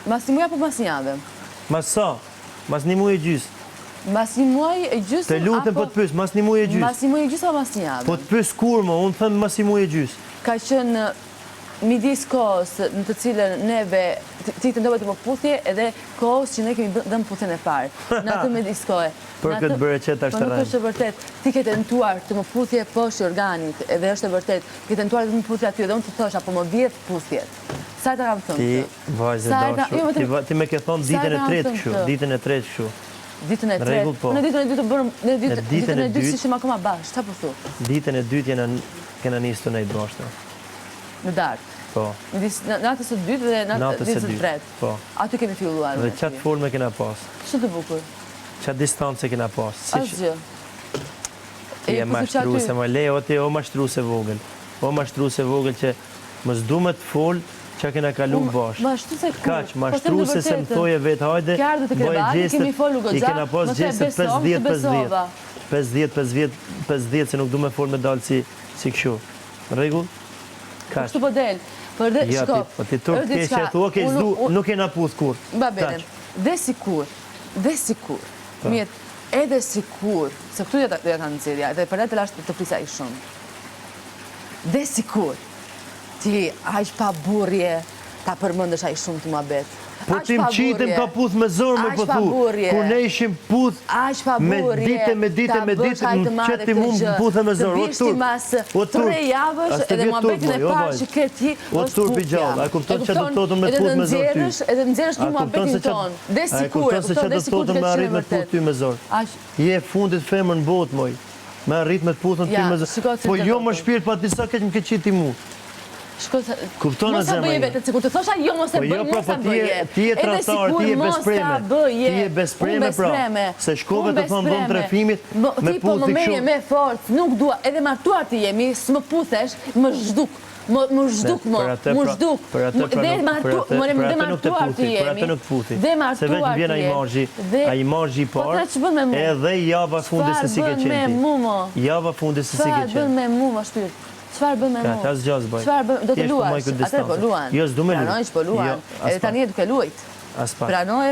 Mas një muaj apo mas një javë? Mas sa? Mas një muaj e gjysë. Mas një muaj e gjysë? Të lutem po të pyes, mas një muaj e gjysë. Mas një muaj e gjysë apo mas një javë? Po të pyes kur më, unë them mas një muaj e gjysë. Ka qenë midis kohës në të cilën neve ti të ndove të përputhje edhe kohës që ne kemi dhënë puthjen e parë. Në atë midis kohë. Për këtë bërë qëtë ashtë të rajnë. Po nuk është e vërtet. Ti ke tentuar të më puthje poshtë organit, edhe është e vërtet. Ke tentuar të më puthje aty, edhe unë të thosh, apo më vjet puthjet. Sa të kam thënë ti? Ti, vajzë dashur, ti me ke thonë ditën e tretë kështu, ditën e tretë kështu. Ditën e tretë? Në ditën e dytë të bërëm, në ditën e dytë si shim akoma bashkë, qa po thu? Ditën e dytë kena njësë të nejtë bashkë. Në darkë? Po. Natës së dytë dhe natës së tretë? Po. Aty kemi filluar. Dhe qatë forme kena pas? Që të bukur? Qatë distancë kena pas? Asgjë. Ti e mashtruse, më le, o ti o mashtruse vogël. O mashtruse vogël që më zdu me të folë që kena kalu bashkë. Mashtruse kur? Kaq, mashtruse se më thoje vetë, hajde, bëjë gjestet, i kena pas gjestet 50 se nuk du me folë me dalë si këshu. Regull? Kaq. Kështu po del. Ja, ti turp keqe, thua ke zdu, nuk e na puth kur. Ba bene, dhe sikur, mjetë, edhe sikur, se këtu dhe ta nëzirja, edhe për dhe të lashtë të prisa i shumë. Dhe sikur, ti aq pa burje, ta përmëndësh a i shumë të muhabet. Po ti më qitim ka puth me zërë me pëthu, kur ne ishim puth me dite, që ti mu më puth me zërë, o turp, o turp, as të vjetë turp, jo vajzë, o turp i gjallë, a kupton që të totën me të puth me zërë ty, edhe nëzirësh një muhabetin tonë, dhe sikur, a kupton se që të totën me arrit me të puth ty me zërë, je fundit femër në botë moj, me arrit me të puthën ty me zërë, po jo më shpirt pa ti sa keq më ke qiti mu. Kupton në zemë e vetë, kur të thosha jo mos e bëj, mos e bëje. Ti e traktar, ti e bespreme. Ti e bespreme pra. Se shkove të thonë dhëmë trefimit me puthi Ti po më menje me forcë, nuk dua, edhe martuar ti jemi, s'më puthesh, më zhduk. Më zhduk mo, më zhduk. Dhe martuar ti jemi. Dhe martuar ti jemi. A imazhi i parë, edhe java fundis se si ke qenë ti. Java fundis se si ke qenë. Çfarë bën me mu, më shpirt? Çfarë bën me mu? Ka asgjë bëj. Çfarë bën? Do të luash. Atë po luan. Jo, s'du me luaj. Pranoj që po luan. Edhe tani e duke luajt. As pak. Pranoj